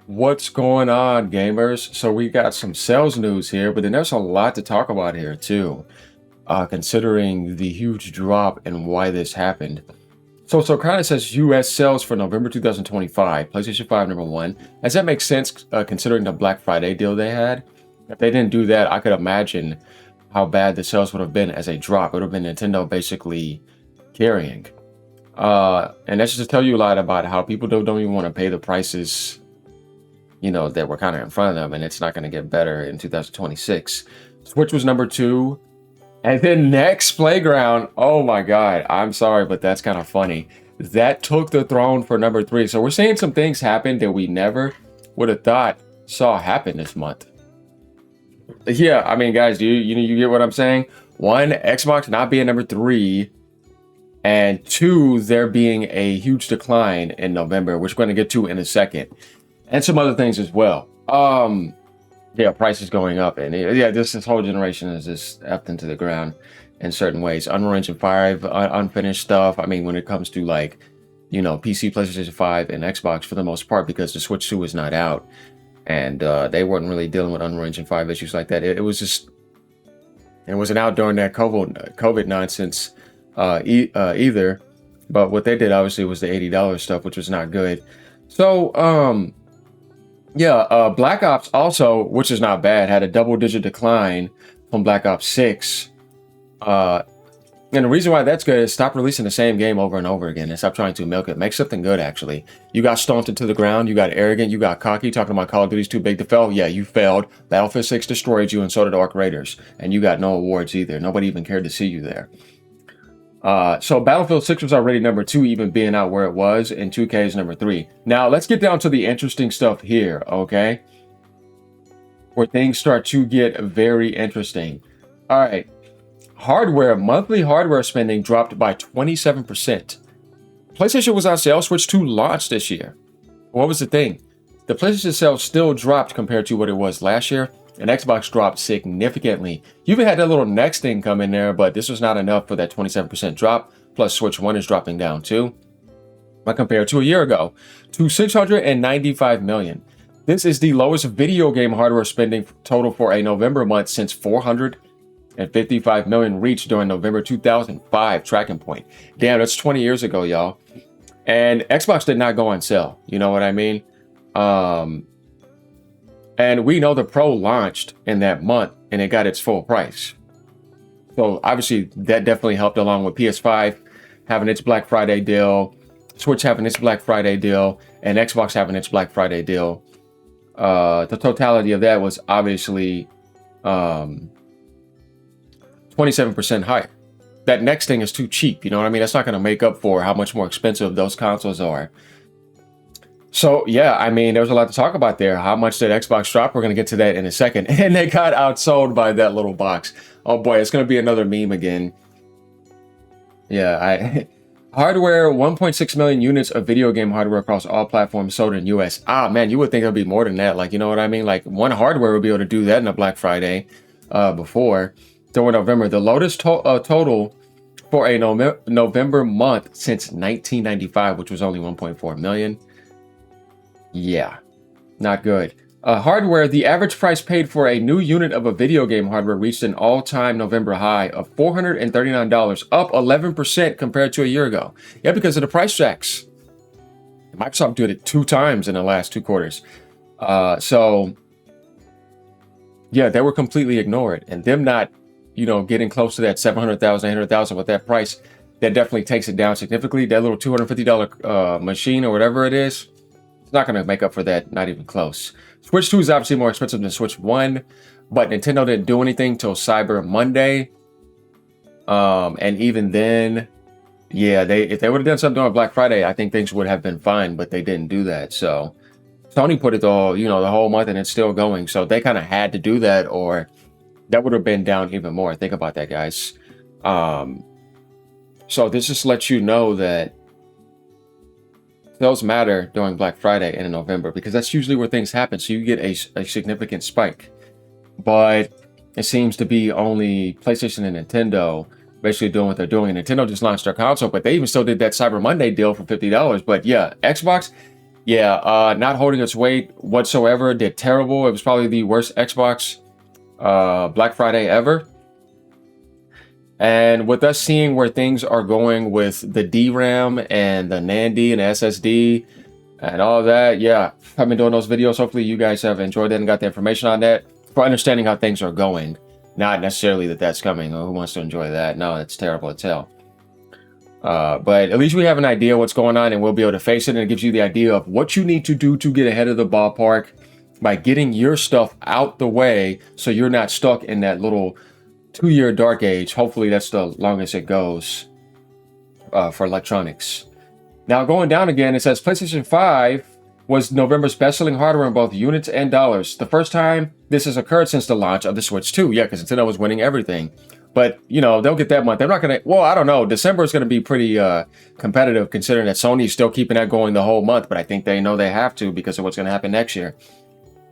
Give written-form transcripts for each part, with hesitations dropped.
What's going on, gamers? So we got some sales news here, but then there's a lot to talk about here too, considering the huge drop and why this happened. So kind of says U.S. sales for November 2025, PlayStation 5 number one. Does that make sense considering the Black Friday deal they had? If they didn't do that, I could imagine how bad the sales would have been as a drop. It would have been Nintendo basically carrying. And that's just to tell you a lot about how people don't even want to pay the prices, that were kind of in front of them, and it's not going to get better in 2026. Switch was number two. And then NEX Playground, oh my God, I'm sorry, but that's kind of funny. That took the throne for number three. So we're seeing some things happen that we never would have thought saw happen this month. Yeah, I mean, guys, you get what I'm saying? One, Xbox not being number three, and two, there being a huge decline in November, which we're going to get to in a second, and some other things as well. Yeah, prices going up, and yeah, this whole generation is just effed into the ground in certain ways. Unreal Engine 5, unfinished stuff. I mean, when it comes to PC, PlayStation 5, and Xbox for the most part, because the Switch 2 is not out, and they weren't really dealing with Unreal Engine 5 issues like that. It wasn't out during that COVID nonsense either. But what they did obviously was the $80 stuff, which was not good. So yeah, Black Ops also, which is not bad, had a double-digit decline from Black Ops 6. And the reason why that's good is stop releasing the same game over and over again and stop trying to milk it. Make something good, actually. You got stomped into the ground, you got arrogant, you got cocky, talking about Call of Duty's too big to fail. Yeah, you failed. Battlefield 6 destroyed you, and so did Arc Raiders. And you got no awards either. Nobody even cared to see you there. So Battlefield 6 was already number two, even being out where it was, and 2K is number three. Now, let's get down to the interesting stuff here, okay? Where things start to get very interesting. All right. Monthly hardware spending dropped by 27%. PlayStation was on sale. Switch 2 launched this year. What was the thing? The PlayStation sales still dropped compared to what it was last year, and Xbox dropped significantly. You even had that little next thing come in there, but this was not enough for that 27% drop. Plus, Switch 1 is dropping down too, but compared to a year ago, to 695 million. This is the lowest video game hardware spending total for a November month since 455 million reached during November 2005 tracking point. Damn, that's 20 years ago, y'all. And Xbox did not go on sale. You know what I mean? And we know the Pro launched in that month and it got its full price. So obviously that definitely helped, along with PS5 having its Black Friday deal, Switch having its Black Friday deal, and Xbox having its Black Friday deal. The totality of that was obviously 27% higher. That next thing is too cheap. You know what I mean? That's not going to make up for how much more expensive those consoles are. So, yeah, I mean, there was a lot to talk about there. How much did Xbox drop? We're going to get to that in a second. And they got outsold by that little box. Oh, boy, it's going to be another meme again. Yeah, hardware, 1.6 million units of video game hardware across all platforms sold in U.S. Ah, man, you would think it would be more than that. Like, you know what I mean? Like, one hardware would be able to do that in a Black Friday before. During November, the lowest total for a November month since 1995, which was only 1.4 million. Yeah, not good. Hardware, the average price paid for a new unit of a video game hardware reached an all-time November high of $439, up 11% compared to a year ago. Yeah, because of the price checks. Microsoft did it 2 times in the last 2 quarters. So, yeah, they were completely ignored. And them not, getting close to that 700,000, 800,000 with that price, that definitely takes it down significantly. That little $250 machine or whatever it is, it's not going to make up for that, not even close. Switch 2 is obviously more expensive than Switch 1, but Nintendo didn't do anything till Cyber Monday. And even then, yeah, if they would have done something on Black Friday, I think things would have been fine, but they didn't do that. So Sony put it all, the whole month, and it's still going. So they kind of had to do that, or that would have been down even more. Think about that, guys. So this just lets you know that sales matter during Black Friday and in November, because that's usually where things happen. So you get a significant spike. But it seems to be only PlayStation and Nintendo basically doing what they're doing. And Nintendo just launched their console, but they even still did that Cyber Monday deal for $50. But yeah, Xbox, Yeah, not holding its weight whatsoever. Did terrible. It was probably the worst Xbox Black Friday ever. And with us seeing where things are going with the DRAM and the NAND and SSD and all that, yeah, I've been doing those videos. Hopefully you guys have enjoyed it and got the information on that for understanding how things are going. Not necessarily that that's coming. Oh, who wants to enjoy that? No, it's terrible as hell. But at least we have an idea what's going on and we'll be able to face it. And it gives you the idea of what you need to do to get ahead of the ballpark by getting your stuff out the way so you're not stuck in that little 2-year dark age. Hopefully that's the longest it goes for electronics. Now going down again, it says PlayStation 5 was November's best-selling hardware in both units and dollars. The first time this has occurred since the launch of the Switch 2. Yeah, because Nintendo was winning everything. But, you know, they'll get that month. They're not going to... Well, I don't know. December is going to be pretty competitive considering that Sony's still keeping that going the whole month. But I think they know they have to because of what's going to happen next year.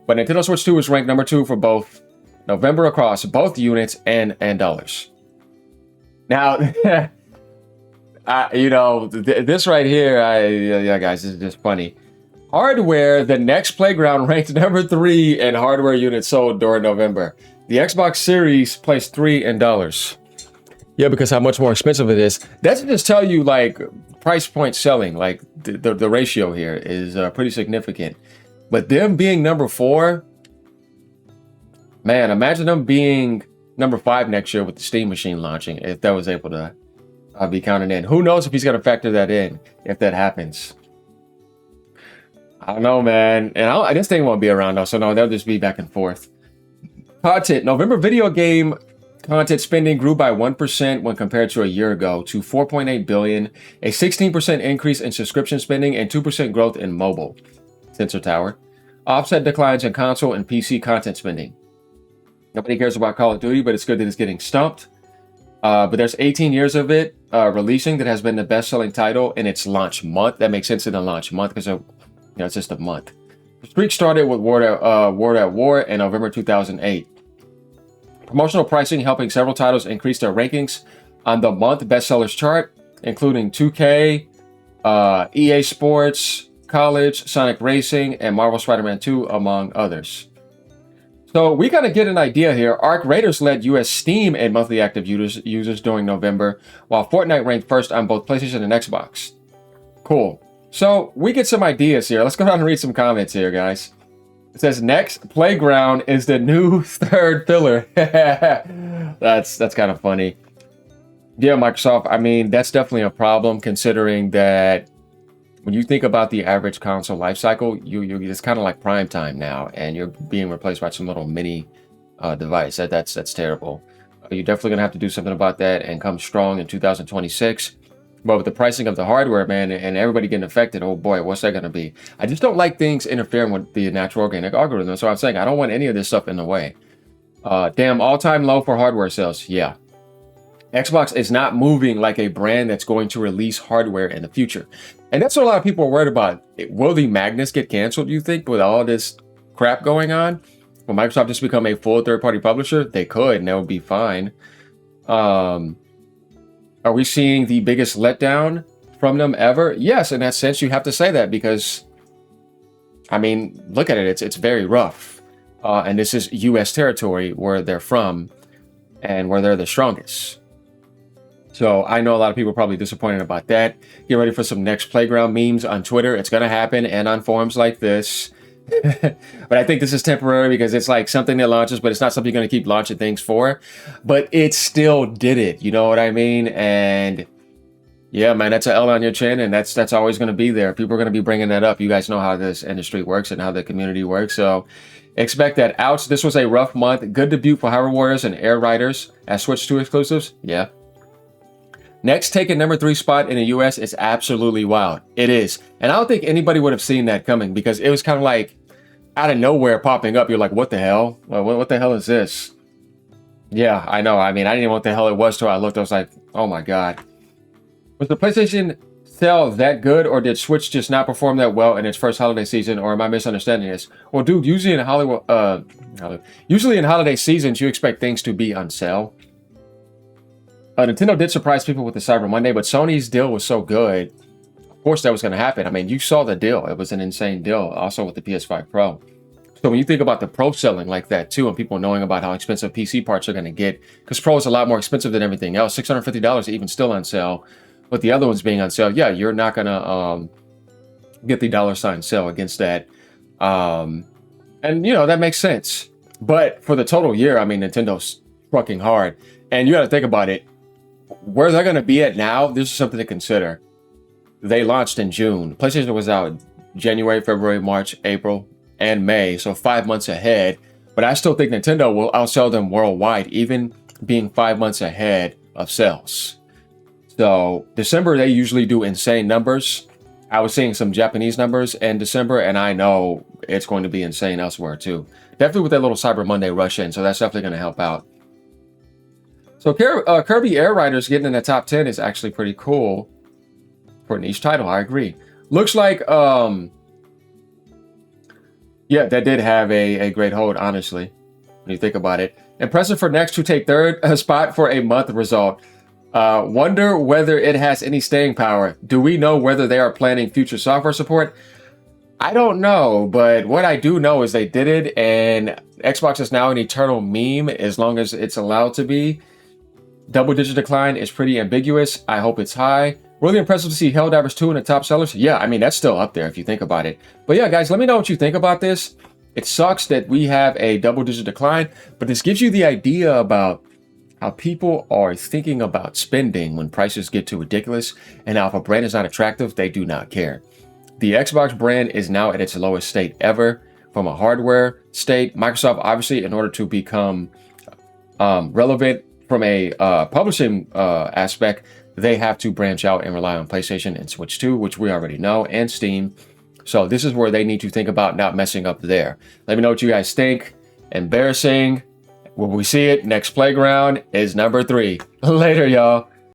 But Nintendo Switch 2 is ranked number 2 for both November across both units and dollars. Now, you know, this right here, yeah, guys, this is just funny. Hardware, the NEX Playground ranked number 3 in hardware units sold during November. The Xbox Series placed 3 in dollars. Yeah, because how much more expensive it is. That should just tell you, like, price point selling. Like, the ratio here is pretty significant. But them being number 4, man, imagine them being number 5 next year with the Steam machine launching, if that was able to be counted in. Who knows if he's going to factor that in, if that happens. I don't know, man. And this thing won't be around, though, so no, they'll just be back and forth. Content. November video game content spending grew by 1% when compared to a year ago to $4.8 billion, a 16% increase in subscription spending, and 2% growth in mobile. Sensor Tower. Offset declines in console and PC content spending. Nobody cares about Call of Duty, but it's good that it's getting stumped. But there's 18 years of it releasing that has been the best-selling title in its launch month. That makes sense in the launch month because it's just a month. The streak started with World at War in November 2008. Promotional pricing helping several titles increase their rankings on the month bestsellers chart, including 2K, EA Sports, College, Sonic Racing, and Marvel Spider-Man 2, among others. So we gotta get an idea here. Arc Raiders led US Steam in monthly active users during November, while Fortnite ranked first on both PlayStation and Xbox. Cool. So we get some ideas here. Let's go down and read some comments here, guys. It says NEX Playground is the new third pillar. That's kind of funny. Yeah, Microsoft. I mean, that's definitely a problem considering that when you think about the average console life cycle, it's kind of like prime time now, and you're being replaced by some little mini device. That's terrible. You're definitely gonna have to do something about that and come strong in 2026. But with the pricing of the hardware, man, and everybody getting affected, oh boy, what's that going to be? I just don't like things interfering with the natural organic algorithm. So I'm saying I don't want any of this stuff in the way. Damn, all-time low for hardware sales. Yeah. Xbox is not moving like a brand that's going to release hardware in the future. And that's what a lot of people are worried about. Will the Magnus get canceled, you think, with all this crap going on? Will Microsoft just become a full third-party publisher? They could, and that would be fine. Are we seeing the biggest letdown from them ever? Yes, in that sense, you have to say that because, I mean, look at it. It's very rough. And this is U.S. territory where they're from and where they're the strongest. So I know a lot of people are probably disappointed about that. Get ready for some NEX Playground memes on Twitter. It's going to happen and on forums like this. But I think this is temporary because it's like something that launches, but it's not something you're going to keep launching things for. But it still did it. You know what I mean? And yeah, man, that's an L on your chin, and that's always going to be there. People are going to be bringing that up. You guys know how this industry works and how the community works. So expect that. Ouch, this was a rough month. Good debut for Hyrule Warriors and Air Riders as Switch 2 exclusives. Yeah. NEX taking number 3 spot in the US is absolutely wild. It is. And I don't think anybody would have seen that coming because it was kind of like out of nowhere popping up. You're like, what the hell? What the hell is this? Yeah, I know. I mean, I didn't know what the hell it was till I looked. I was like, oh my God. Was the PlayStation sell that good, or did Switch just not perform that well in its first holiday season, or am I misunderstanding this? Well, dude, usually in holiday seasons, you expect things to be on sale. Nintendo did surprise people with the Cyber Monday, but Sony's deal was so good. Of course, that was going to happen. I mean, you saw the deal. It was an insane deal also with the PS5 Pro. So when you think about the Pro selling like that too, and people knowing about how expensive PC parts are going to get, because Pro is a lot more expensive than everything else, $650 even still on sale, with the other ones being on sale, yeah, you're not going to get the $ sale against that. And, you know, that makes sense. But for the total year, I mean, Nintendo's trucking hard. And you got to think about it. Where they're going to be at now, this is something to consider. They launched in June. PlayStation was out January, February, March, April, and May, so 5 months ahead. But I still think Nintendo will outsell them worldwide, even being 5 months ahead of sales. So December, they usually do insane numbers. I was seeing some Japanese numbers in December, and I know it's going to be insane elsewhere too. Definitely with that little Cyber Monday rush in, so that's definitely going to help out. So Kirby Air Riders getting in the top 10 is actually pretty cool for a niche title. I agree. Looks like, yeah, that did have a great hold, honestly, when you think about it. Impressive for NEX to take third spot for a month result. Wonder whether it has any staying power. Do we know whether they are planning future software support? I don't know, but what I do know is they did it, and Xbox is now an eternal meme as long as it's allowed to be. Double-digit decline is pretty ambiguous. I hope it's high. Really impressive to see Helldivers 2 in the top sellers. Yeah, I mean, that's still up there if you think about it. But yeah, guys, let me know what you think about this. It sucks that we have a double-digit decline, but this gives you the idea about how people are thinking about spending when prices get too ridiculous, and now if a brand is not attractive, they do not care. The Xbox brand is now at its lowest state ever from a hardware state. Microsoft, obviously, in order to become relevant from a publishing aspect, they have to branch out and rely on PlayStation and Switch 2, which we already know, and Steam. So this is where they need to think about not messing up there. Let me know what you guys think. Embarrassing. Will we see it? Next Playground is number 3. Later, y'all.